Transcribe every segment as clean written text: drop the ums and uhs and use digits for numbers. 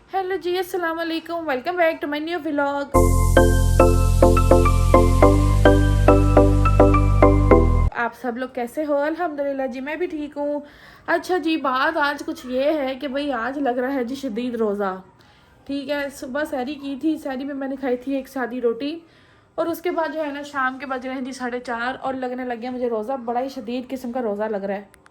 Hello जी, अस्सलाम वालेकुम, welcome back to my new vlog. आप सब लोग कैसे हो? अल्हम्दुलिल्लाह जी, मैं भी ठीक हूँ। अच्छा जी, बात आज कुछ ये है कि भाई आज लग रहा है जी शदीद रोज़ा। ठीक है, सुबह सहरी की थी, सहरी में मैंने खाई थी एक सादी रोटी, और उसके बाद जो है ना शाम के बज रहे हैं जी 4:30 और लगने लग गया मुझे रोज़ा। बड़ा ही शदीद किस्म का रोज़ा लग रहा है।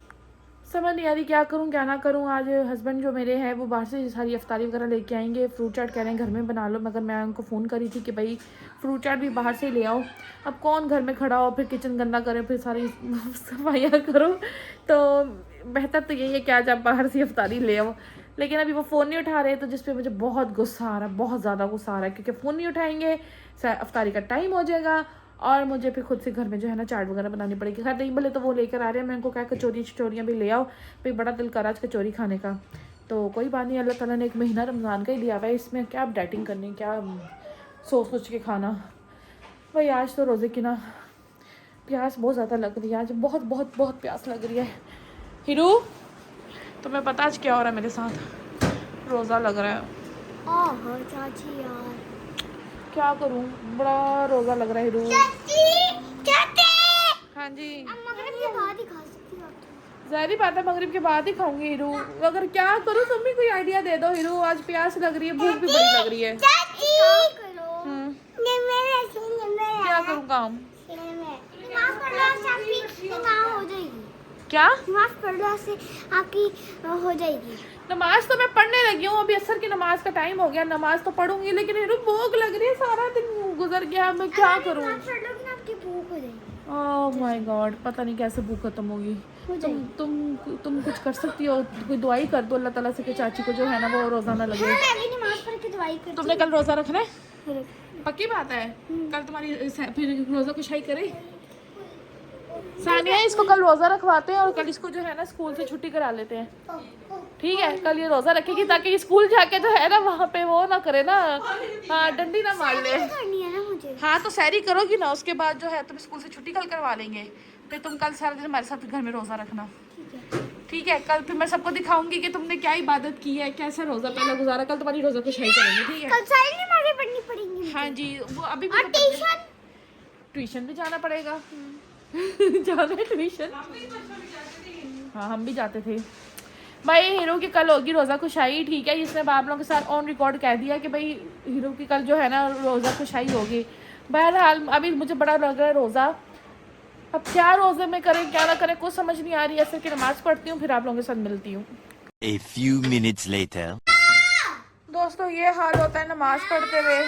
समझ नहीं आ रही क्या करूं क्या ना करूं। आज हस्बैंड जो मेरे हैं वो बाहर से सारी अफ्तारी वगैरह लेके आएंगे। फ्रूट चाट कह रहे हैं घर में बना लो, मगर मैं उनको फ़ोन करी थी कि भाई फ्रूट चाट भी बाहर से ले आओ। अब कौन घर में खड़ा हो, फिर किचन गंदा करे, फिर सारी सफाइयाँ करो। तो बेहतर तो यही है कि आज आप बाहर से अफ्तारी ले आओ। लेकिन अभी वो फ़ोन नहीं उठा रहे, तो जिस पे मुझे बहुत गुस्सा आ रहा है, बहुत ज़्यादा गुस्सा आ रहा है, क्योंकि फ़ोन नहीं उठाएंगे, अफ्तारी का टाइम हो जाएगा और मुझे फिर खुद से घर में जो है ना चाट वगैरह बनानी पड़ेगी। खैर नहीं बोले तो वो लेकर आ रहे हैं, मैं उनको क्या कचौरियाँ भी ले आओ, फिर बड़ा दिल कर आज कचौरी खाने का। तो कोई बात नहीं, अल्लाह ताला ने एक महीना रमज़ान का ही दिया हुआ है, इसमें क्या आप डाइटिंग करनी, क्या सोच सोच के खाना। भाई आज तो रोज़े की ना प्यास बहुत ज़्यादा लग रही है, आज बहुत बहुत बहुत प्यास लग रही है। हीरू, तुम्हें पता आज क्या हो रहा है मेरे साथ? रोज़ा लग रहा है। ओह चाची यार, क्या करूँ, बड़ा रोज़ा लग रहा है हीरू। चाची हाँ जी, मगरिब के बाद ही खा सकती हो तुम। ज़ाहिर बात है मगरिब के बाद ही खाऊंगी हीरू। अगर क्या करूँ, तुम भी कोई आइडिया दे दो हीरू। आज प्यास लग रही है, भूख भी बड़ी लग रही है। चाची करो क्या करूँ काम? नमाज पढ़ने से आपकी काम हो जाएगी। क्या नमाज पढ़ने से आपकी हो जाएगी। नमाज तो मैं पढ़ने लगी हूँ, अभी असर की नमाज का टाइम हो गया, नमाज तो पढ़ूंगी, लेकिन हीरू भूख लग रही है, सारा दिन गुजर गया, मैं क्या करूँ? नमाज पढ़ लोगी ना आपकी भूख हो जाएगी। ओह माय गॉड, पता नहीं कैसे भूख खत्म होगी। तुम कुछ कर सकती हो, कोई दुआई कर दो अल्लाह ताला से कि चाची को जो है ना वो रोज़ा ना लगे। हाँ, मैं भी नमाज पढ़ के दवाई करती तुमने कल रोज़ा रखना है? हूँ। पक्की बात है? कल तुम्हारी फिर रोज़ा कुशाई करे सानिया, इसको कल रोज़ा रखवाते हैं और कल इसको जो है ना स्कूल से छुट्टी करा लेते हैं। ठीक है, कल ये रोज़ा रखेगी ताकि स्कूल जाके जो है ना वहाँ पे वो ना करे ना, हाँ डंडी ना मार ले। करनी है ना मुझे। हाँ तो सैरी करोगी ना, उसके बाद जो है तुम स्कूल से छुट्टी कल करवा लेंगे, फिर तुम कल सारा दिन हमारे साथ घर में रोज़ा रखना। ठीक है, कल फिर मैं सबको दिखाऊंगी कि तुमने क्या इबादत की है, कैसा रोज़ा पहला गुजारा। कल तुम्हारी रोज़ा को शाही करेंगे, ठीक है? कल सारी नमाजें पढ़नी पड़ेंगी। हाँ जी, वो अभी और भी ट्यूशन भी जाना पड़ेगा। जाना है ट्यूशन? हाँ हम भी जाते थे भाई। हीरो की कल होगी रोज़ा खुशाई, ठीक है? इसने आप लोगों के साथ ऑन रिकॉर्ड कह दिया कि भाई हीरो की कल जो है ना रोज़ा खुशाई होगी। बहरहाल अभी मुझे बड़ा लग रहा है रोज़ा, अब क्या रोज़े में करें क्या ना करें कुछ समझ नहीं आ रही है। ऐसे कि नमाज़ पढ़ती हूँ, फिर आप लोगों के साथ मिलती हूँ। A few minutes later. दोस्तों ये हाल होता है नमाज पढ़ते हुए।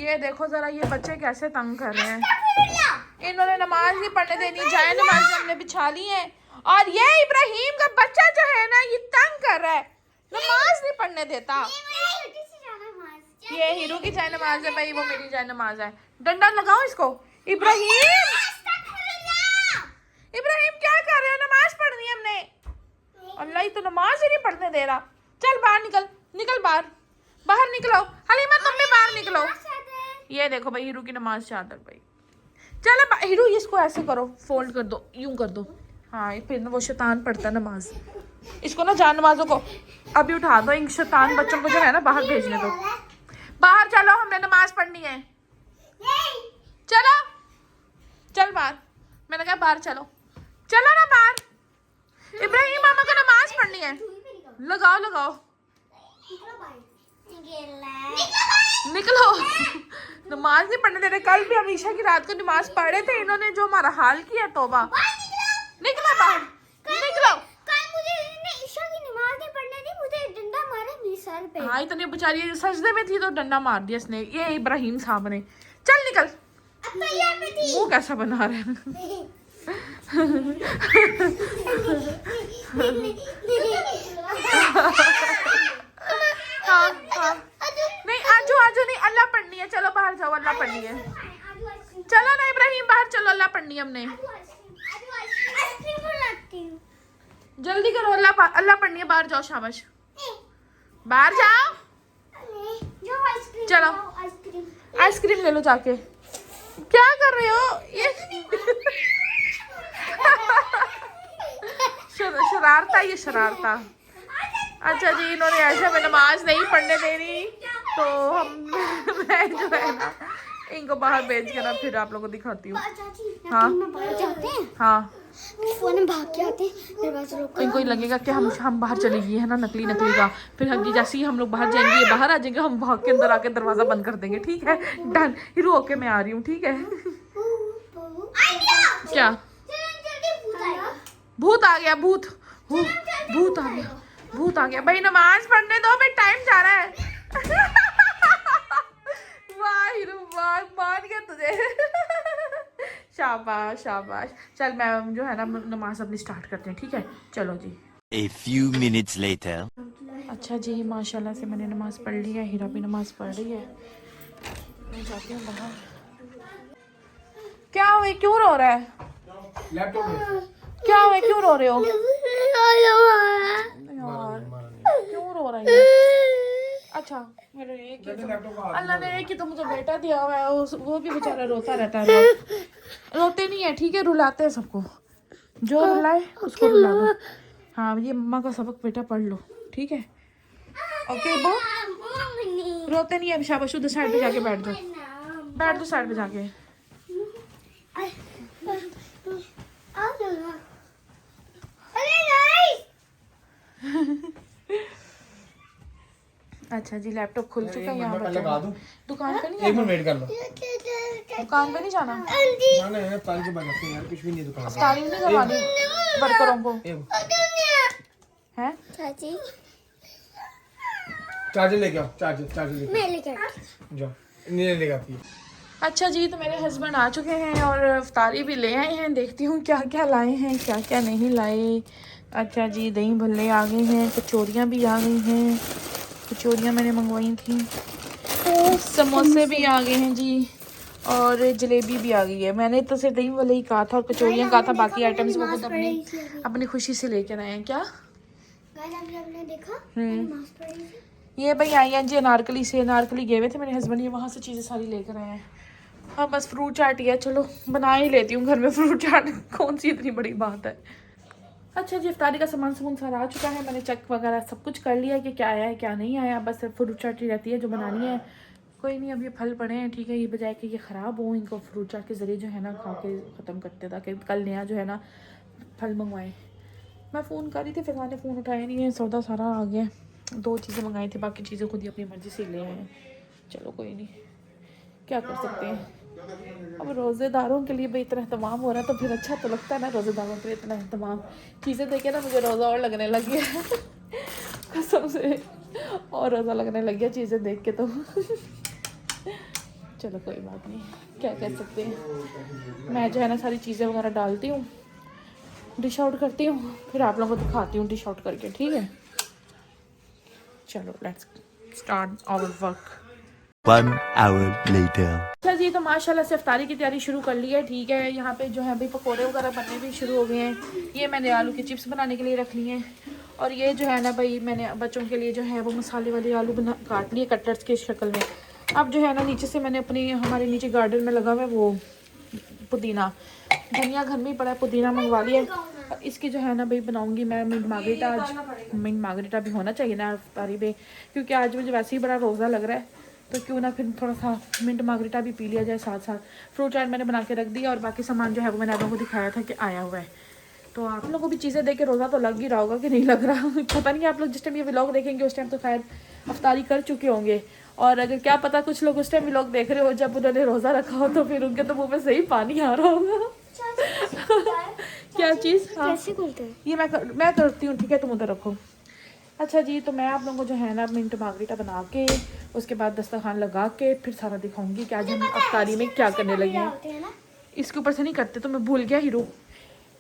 ये देखो ज़रा, ये बच्चे कैसे तंग कर रहे हैं। इन्होंने नमाज नहीं पढ़ने देनी, जाए नमाज हमने बिछा ली है, और ये इब्राहिम का बच्चा जो है ना ये तंग कर रहा है, नमाज नहीं पढ़ने देता। ये हीरो की जाए नमाज है भाई, वो मेरी जाए नमाज है। डंडा लगाओ इसको। इब्राहिम, इब्राहिम क्या कर रहे हो? नमाज पढ़नी है हमने। अल्लाह ही तो नमाज ही नहीं पढ़ने दे रहा। चल बाहर निकल, निकल बाहर, बाहर निकलो। हलीमा तुम भी बाहर निकलो। ये देखो भाई हीरू की नमाज चादर भाई। चलो हीरू, इसको ऐसे करो, फोल्ड कर दो, यूं कर दो। हाँ फिर वो शैतान पढ़ता नमाज। इसको ना जान नमाजों को अभी उठा दो, इन शैतान बच्चों को जो है ना बाहर भेजने दो। बाहर चलो, हमने नमाज पढ़नी है। चलो चल बाहर, मैंने कहा बाहर चलो, चलो ना बाहर। इब्राहिम मामा को नमाज पढ़नी है। लगाओ लगाओ, निकलो। नमाज नहीं पढ़ने दे रहे। कल भी हम ईशा की रात को नमाज पढ़े थे, इन्होंने जो हमारा हाल किया, तौबा। निकलो बाहर, निकलो। कल मुझे ईशा की नमाज नहीं पढ़ने दी, मुझे डंडा मारा मेरे सर पे। हाँ इतनी बेचारी सजदे में थी तो डंडा मार दिया इसने, ये इब्राहिम साहब ने। चल निकल। वो कैसा बना रहे हैं? हाँ हाँ, नहीं आजू आजू नहीं, अल्लाह पढ़नी है। चलो बाहर जाओ, अल्लाह पढ़नी है। चलो ना इब्राहिम बाहर चलो, अल्लाह पढ़नी है हमने। जल्दी करो, अल्लाह अल्लाह पढ़नी है। बाहर जाओ, शाबाश, बाहर जाओ। चलो आइसक्रीम ले लो जाके। क्या कर रहे हो ये? शरारता, ये शरारता। अच्छा जी, इन्होंने ऐसे में नमाज नहीं पढ़ने देनी। तो हम मैं जो है ना इनको बाहर भेज के ना फिर आप लोगों को दिखाती हूँ। हाँ बाहर जाते हैं, हाँ, फोन में भाग के आते हैं, दरवाजा रोक इनको ही लगेगा कि हम बाहर चले गए हैं ना, नकली का। फिर हम जैसे ही हम लोग बाहर जाएंगे, ये बाहर आ जाएंगे, हम भाग के अंदर आके दरवाजा बंद कर देंगे। ठीक है, डन। हीरो ओके, मैं आ रही हूँ। ठीक है। क्या भूत आ गया? भूत भूत आ गया, भूत आ गया। भाई नमाज पढ़ने दो, भाई टाइम जा रहा है। वाह हीरो, वाह, मान गया तुझे। शाबाश शाबाश। चल मैं जो है ना नमाज अपनी स्टार्ट करते हैं। ठीक है, चलो जी। A few minutes later. अच्छा जी, माशाल्लाह से मैंने नमाज पढ़ ली है, हीरा भी नमाज पढ़ रही है। मैं जाती हूँ बाहर। क्या हुआ, क्यों रो रहा है? लैपटॉप में क्या हुआ, क्यों रो रहे हो यार? क्यों रो रही है? अच्छा, मेरे एक ही अल्लाह ने एक ही तो मुझे बेटा दिया हुआ है, वो भी बेचारा रोता रहता है। रोते नहीं है, ठीक है, रुलाते हैं सबको। जो रुलाए उसको रुला दो। हाँ, ये मम्मा का सबक बेटा पढ़ लो। ठीक है, ओके बो। रोते नहीं है, शाबाश। उधर साइड पे जाके बैठ जाओ, बैठ दो साइड पे जाके। अच्छा जी, लैपटॉप खुल चुका है यहाँ पर। दुकान पे नहीं एक मिनट जाना? वेट कर लो। दुकान पे नहीं जाना? ना पानी के बाद रखते हैं यार, कुछ भी नहीं दुकान पे। तारीफ नहीं करवानी वर्करों को है? चाची चार्जर लेके आओ, चार्जर लेके मैं लेकर आओ। जाओ, नहीं लेके आती है। अच्छा जी, तो मेरे हस्बैंड आ चुके हैं और इफ्तारी भी ले आए हैं। देखती हूँ क्या क्या लाए हैं, क्या क्या नहीं लाए। अच्छा जी, दही भल्ले आ गए हैं, कचौरियाँ भी आ गई हैं। कचौरियाँ मैंने मंगवाई थी। समोसे भी आ गए हैं जी, और जलेबी भी आ गई है। मैंने तो सिर्फ दही भल्ले ही कहा था और कचौरियाँ कहा था, बाकी आइटम्स वो खुद अपनी खुशी से लेकर आए हैं। क्या आपने देखा? ये भाई आई हैं जी अनारकली से। अनारकली गए हुए थे मेरे हस्बैंड, ये वहाँ से चीज़ें सारी लेकर आए हैं। हाँ, बस फ्रूट चाट ही है, चलो बना ही लेती हूँ घर में फ्रूट चाट। कौन सी इतनी बड़ी बात है। अच्छा जी, इफ्तारी का सामान सारा आ चुका है। मैंने चेक वगैरह सब कुछ कर लिया कि क्या आया है क्या नहीं आया। बस फ्रूट चाट ही रहती है जो बनानी है। कोई नहीं, अब ये फल पड़े हैं, ठीक है, ये बजाय कि ये ख़राब हो, इनको फ्रूट चाट के ज़रिए जो है ना खा के ख़त्म करते, ताकि कल नया जो है ना फल मंगवाएं। मैं फ़ोन कर रही थी, फिर ने फ़ोन उठाया नहीं है। सौदा सारा आ गया। 2 चीज़ें मंगाई थी, बाकी चीज़ें खुद ही अपनी मर्ज़ी से ले आए हैं। चलो कोई नहीं, क्या कर सकते हैं। अब रोज़ेदारों के लिए भाई इतना अहतमाम हो रहा है तो फिर अच्छा तो लगता है ना। रोज़ेदारों के लिए इतना अहतमाम, चीज़ें देखे ना मुझे रोज़ा और लगने लग गया। कसम से और रोज़ा लगने लग गया चीज़ें देख के तो। चलो कोई बात नहीं, क्या कह सकते हैं। मैं जो है ना सारी चीज़ें वगैरह डालती हूँ, डिश आउट करती हूँ, फिर आप लोगों को दिखाती हूँ डिश आउट करके। ठीक है, चलो let's start our work. 1 hour later. अच्छा जी, तो माशाल्लाह से इफ्तारी की तैयारी शुरू कर ली है। ठीक है, यहाँ पे जो है अभी पकोड़े वगैरह बनने भी शुरू हो गए हैं। ये मैंने आलू की चिप्स बनाने के लिए रख ली हैं। और ये जो है ना भाई, मैंने बच्चों के लिए जो है वो मसाले वाले आलू काट लिए कटलेट्स की शक्ल में। अब जो है ना नीचे से मैंने अपनी, हमारे नीचे गार्डन में लगा हुआ है वो पुदीना, धनिया घर में ही पड़ा है, पुदीना मंगवा लिया। और इसकी जो है ना भाई बनाऊंगी मैं मिंट मार्गरेटा। आज मिंट मार्गरेटा भी होना चाहिए ना इफ्तारी पे, क्योंकि आज मुझे वैसे ही बड़ा रोज़ा लग रहा है, तो क्यों ना फिर थोड़ा सा मिंट मार्गरेटा भी पी लिया जाए साथ साथ। फ्रूट चाट मैंने बना के रख दिया और बाकी सामान जो है वो मैंने आप लोगों को दिखाया था कि आया हुआ है। तो आप लोगों को भी चीज़ें देख के रोज़ा तो लग ही रहा होगा कि नहीं लग रहा। पता नहीं, आप लोग जिस टाइम ये व्लॉग देखेंगे उस टाइम तो खैर अफ्तारी कर चुके होंगे। और अगर क्या पता कुछ लोग उस टाइम व्लॉग देख रहे हो जब उन्होंने रोज़ा रखा हो, तो फिर उनके तो मुँह में सही पानी आ रहा होगा। क्या चीज़? हाँ, कैसे खोलते हैं? ये मैं करती हूँ। ठीक है, तुम उधर रखो। अच्छा जी, तो मैं आप लोगों को जो है ना मिंट मार्गरेटा बना के उसके बाद दस्तरखान लगा के फिर सारा दिखाऊंगी कि आज हम अफ्तारी में क्या करने लगे हैं। इसके ऊपर से नहीं करते तो मैं भूल गया हीरो।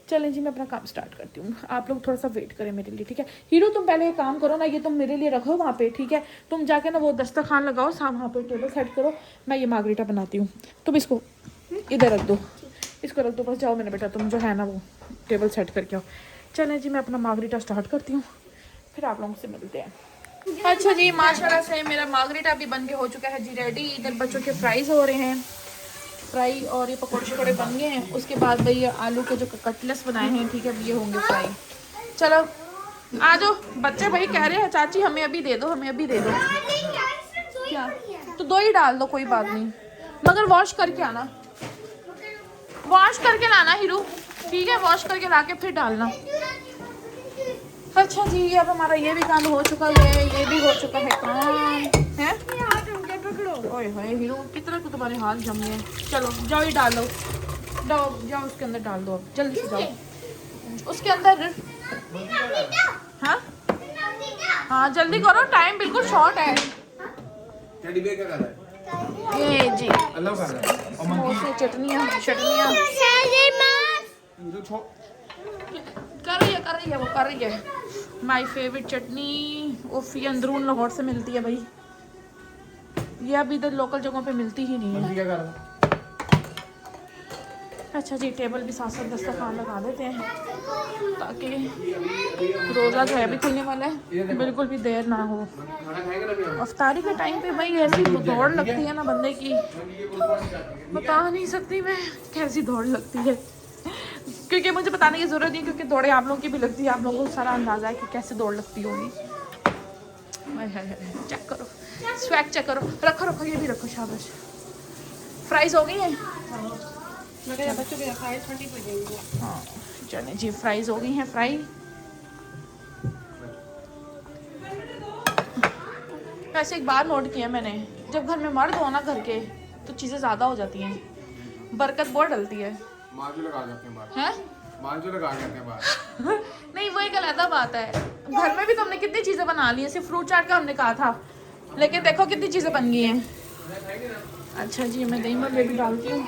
चलें जी, मैं अपना काम स्टार्ट करती हूँ, आप लोग थोड़ा सा वेट करें मेरे लिए। ठीक है हीरो, तुम पहले एक काम करो ना, ये तुम मेरे लिए रखो वहाँ पे। ठीक है, तुम जाके ना वो दस्तरखान लगाओ, वहाँ पे टेबल सेट करो, मैं ये मार्गरेटा बनाती हूँ। तुम इसको इधर रख दो, इसको रख दो बस। जाओ मेरा बेटा, तुम जो है ना वो टेबल सेट करके आओ। चलें जी, मैं अपना मार्गरेटा स्टार्ट करती हूँ, फिर आप लोगों से मिलते हैं। अच्छा जी, माशाल्लाह से मेरा मार्गरेटा भी बन के हो चुका है जी रेडी। इधर बच्चों के फ्राइज़ हो रहे हैं, फ्राई, और ये पकौड़े शकोड़े बन गए हैं। उसके बाद भाई आलू के जो कटलेट्स बनाए हैं, ठीक है, ये होंगे फ्राई। चलो आ जाओ बच्चे, भाई कह रहे हैं चाची हमें अभी दे दो, हमें अभी दे दो। क्या चटनियाँ? तो 2 ही डाल दो, कोई बात नहीं, मगर वॉश करके आना, वॉश करके लाना हीरू, ठीक है? वॉश करके ला के फिर डालना। अच्छा जी, अब हमारा ये भी काम हो चुका है, ये भी हो चुका है काम है। ओए होए हीरो, कितना तो तुम्हारे हाथ जम गए। चलो जाओ, ये डालो, जाओ उसके अंदर डाल दो, अब जल्दी से जाओ उसके अंदर। हाँ हाँ जल्दी करो, टाइम बिल्कुल शॉर्ट है। टेडी बेयर क्या कर रहा है? ये जी अल्लाह कर रहा है। और मंकी चटनियाँ जो छो कर रही है वो कर रही है। माय फेवरेट चटनी उफ, ये अंदरून लाहौर से मिलती है भाई, ये अभी इधर लोकल जगहों पे मिलती ही नहीं है। मंकी क्या कर रहा है? अच्छा जी, टेबल भी साथ साथ दस्तरखान लगा देते हैं ताकि रोज़ा जो है अभी खुलने वाला है, बिल्कुल भी देर ना हो। खाना खाएगा ना अभी हम? अफ्तारी के टाइम पे भाई ऐसी दौड़ लगती है ना बंदे की, बता नहीं सकती मैं कैसी दौड़ लगती है, क्योंकि मुझे बताने की ज़रूरत नहीं, क्योंकि दौड़े आप लोगों की भी लगती है, आप लोगों को सारा अंदाज़ा है कि कैसे दौड़ लगती होगी। चेक करो, स्वैग चेक करो, रखो ये भी रखो, शाबाश। फ्राइज़ हो गई हैं? बच्चों के खाए ठंडी पड़ जाएगी। हाँ चलें जी, फ्राइज़ हो गई हैं फ्राई। वैसे एक बार नोट किया मैंने, जब घर में मर्द हो ना घर के, तो चीज़ें ज़्यादा हो जाती हैं, बरकत बहुत डलती है। मांझू लगा जाते हैं बाहर। हैं? मांझू लगा जाते हैं बाहर। नहीं वो एक अलग बात है, घर में भी तो हमने कितनी चीज़ें बना ली हैं, सिर्फ फ्रूट चाट का हमने कहा था, लेकिन देखो कितनी चीज़ें बन गई हैं। अच्छा जी, मैं दही में भी डालती हूँ।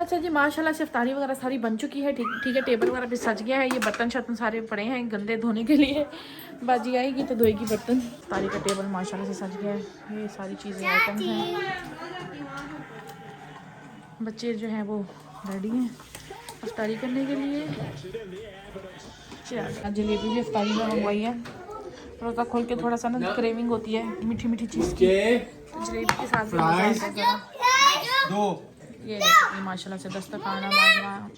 अच्छा जी, माशाल्लाह से इफ्तारी वगैरह सारी बन चुकी है, ठीक है, टेबल वगैरह भी सज गया है, ये बर्तन शर्तन सारे पड़े हैं गंदे धोने के लिए, बाजी आएगी तो धोएगी बर्तन। इफ्तारी का टेबल माशाल्लाह से सज गया है, ये सारी चीज़ें आइटम्स हैं। बच्चे जो हैं वो रेडी हैं इफ्तारी करने के लिए। जलेबी भी इफ्तारी में मंगवाई है, रोज़ा खोल के थोड़ा सा ना क्रेविंग होती है मीठी मीठी चीज़ की, तो जलेबी के साथ दो ये देखिए माशाल्लाह से दस्तरखान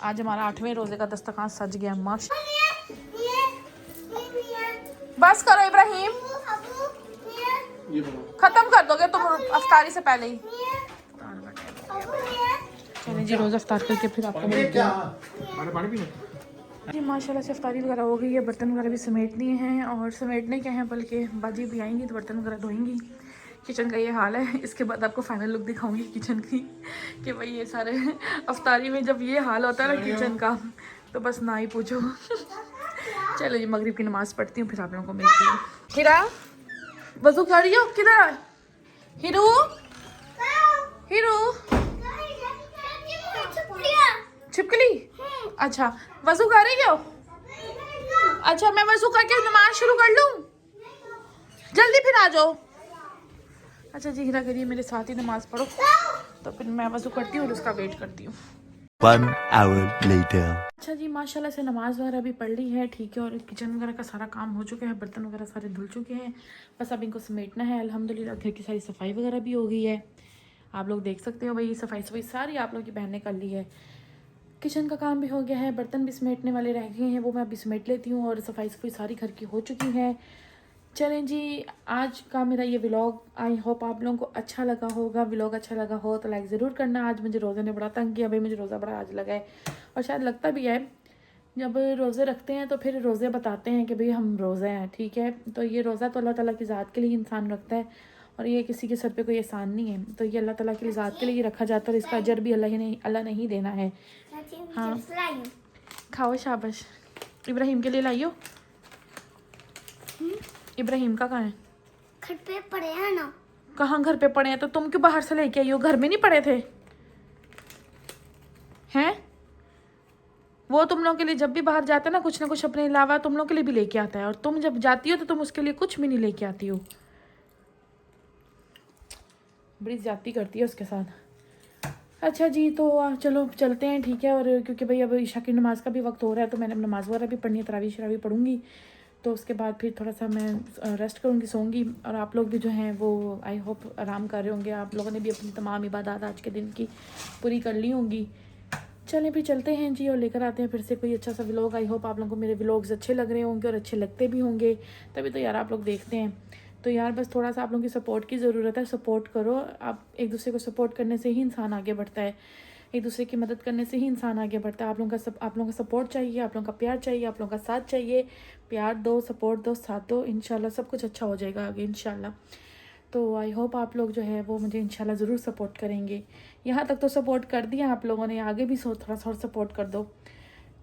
आज हमारा 8वें रोज़े का दस्तरखान सज गया माशाल्लाह। बस करो इब्राहिम, ये बनाओ। ख़त्म कर दोगे तुम अफ्तारी से पहले ही। चलिए जी, रोज़ा अफ्तार करके फिर आपको मिलते हैं। पानी पीना? जी माशाल्लाह से इफ्तारी वगैरह हो गई है, बर्तन वगैरह भी समेट लिए हैं, और समेटने के हैं बल्कि बाजी भी आएंगी तो बर्तन वगैरह धोएंगी। किचन का ये हाल है, इसके बाद आपको फाइनल लुक दिखाऊंगी किचन की, कि भाई ये सारे अफ्तारी में जब ये हाल होता है ना किचन का, तो बस ना ही पूछो। चलो जी, मगरिब की नमाज़ पढ़ती हूँ, फिर आप लोगों को मिलती हूँ। हिरा वजू कर रही हो? किधर हिरू? हिरू छिपकली? अच्छा वजू कर रही हो? अच्छा मैं वजू करके नमाज शुरू कर लूँ, जल्दी फिर आ जाओ। अच्छा जी, हीरा करिए मेरे साथ ही नमाज पढ़ो, तो फिर मैं वजू करती हूँ और उसका वेट करती हूँ। 1 hour later. अच्छा जी, माशाल्लाह से नमाज वगैरह भी पढ़ ली है, ठीक है, और किचन वगैरह का सारा काम हो चुका है, बर्तन वगैरह सारे धुल चुके हैं, बस अब इनको समेटना है। अल्हम्दुलिल्लाह घर की सारी सफाई वगैरह भी हो गई है, आप लोग देख सकते हो भाई, सफाई सारी आप लोग की बहन ने कर ली है। किचन का काम भी हो गया है, बर्तन भी समेटने वाले रह गए हैं, वो मैं अभी समेट लेती हूँ, और सफाई सारी घर की हो चुकी है। चलें जी, आज का मेरा ये व्लॉग आई होप आप लोगों को अच्छा लगा होगा। व्लॉग अच्छा लगा हो तो लाइक ज़रूर करना। आज मुझे रोज़े ने बड़ा तंग किया भाई, मुझे रोज़ा बड़ा आज लगा है, और शायद लगता भी है, जब रोज़े रखते हैं तो फिर रोज़े बताते हैं कि भाई हम रोज़े हैं, ठीक है। तो ये रोज़ा तो अल्लाह ताला की ज़ात के लिए इंसान रखता है, और ये किसी के सर पे कोई एहसान नहीं है, तो ये अल्लाह ताला की ज़ात के लिए रखा जाता है, और इसका अजर भी अल्लाह नहीं देना है। हाँ खाओ, शाबाश। इब्राहिम के लिए लाइयो। इब्राहिम का कहाँ है? घर पे पड़े हैं ना। कहाँ घर पे पड़े हैं? तो तुम क्यों बाहर से लेके आई हो? घर में नहीं पड़े थे हैं? वो तुम लोगों के लिए जब भी बाहर जाते हैं ना कुछ अपने अलावा तुम लोगों के लिए भी लेके आता है, और तुम जब जाती हो तो तुम उसके लिए कुछ भी नहीं लेके आती हो। बड़ी ज्यादती करती है उसके साथ। अच्छा जी, तो चलो चलते हैं, ठीक है। और क्योंकि भाई अब ईशा की नमाज़ का भी वक्त हो रहा है, तो मैंने नमाज़ वगैरह भी पढ़नी है, तरावी शरावी पढ़ूंगी, तो उसके बाद फिर थोड़ा सा मैं रेस्ट करूँगी, सोऊंगी। और आप लोग भी जो हैं वो आई होप आराम कर रहे होंगे, आप लोगों ने भी अपनी तमाम इबादत आज के दिन की पूरी कर ली होंगी। चलें फिर चलते हैं जी, और लेकर आते हैं फिर से कोई अच्छा सा व्लॉग। आई होप आप लोगों को मेरे व्लॉग्स अच्छे लग रहे होंगे और अच्छे लगते भी होंगे, तभी तो यार आप लोग देखते हैं। तो यार बस थोड़ा सा आप लोगों की सपोर्ट की ज़रूरत है, सपोर्ट करो। आप एक दूसरे को सपोर्ट करने से ही इंसान आगे बढ़ता है, एक दूसरे की मदद करने से ही इंसान आगे बढ़ता है। आप लोगों का सपोर्ट चाहिए, आप लोगों का प्यार चाहिए, आप लोगों का साथ चाहिए। प्यार दो, सपोर्ट दो, साथ दो, इंशाल्लाह सब कुछ अच्छा हो जाएगा आगे इंशाल्लाह। तो आई होप आप लोग जो है वो मुझे इंशाल्लाह ज़रूर सपोर्ट करेंगे। यहाँ तक तो सपोर्ट कर दिया आप लोगों ने, आगे भी थोड़ा थोड़ा सपोर्ट कर दो।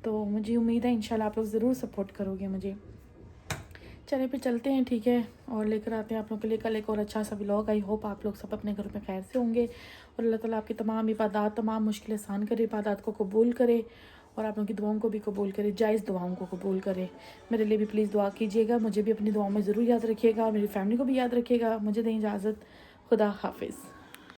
तो मुझे उम्मीद है इंशाल्लाह आप लोग ज़रूर सपोर्ट करोगे मुझे। चले फिर चलते हैं, ठीक है, और लेकर आते हैं आप लोगों के लिए कल एक और अच्छा सा व्लॉग। आई होप आप लोग सब अपने घरों में खैर से होंगे और अल्लाह ताला आपकी तमाम इबादत, तमाम मुश्किलें आसान करे, इबादत को कबूल करे और आप लोगों की दुआओं को भी कबूल करे, जायज़ दुआओं को कबूल करे। मेरे लिए भी प्लीज़ दुआ कीजिएगा, मुझे भी अपनी दुआओं में ज़रूर याद रखिएगा, मेरी फैमिली को भी याद रखिएगा। मुझे दें इजाज़त, खुदा हाफिज़।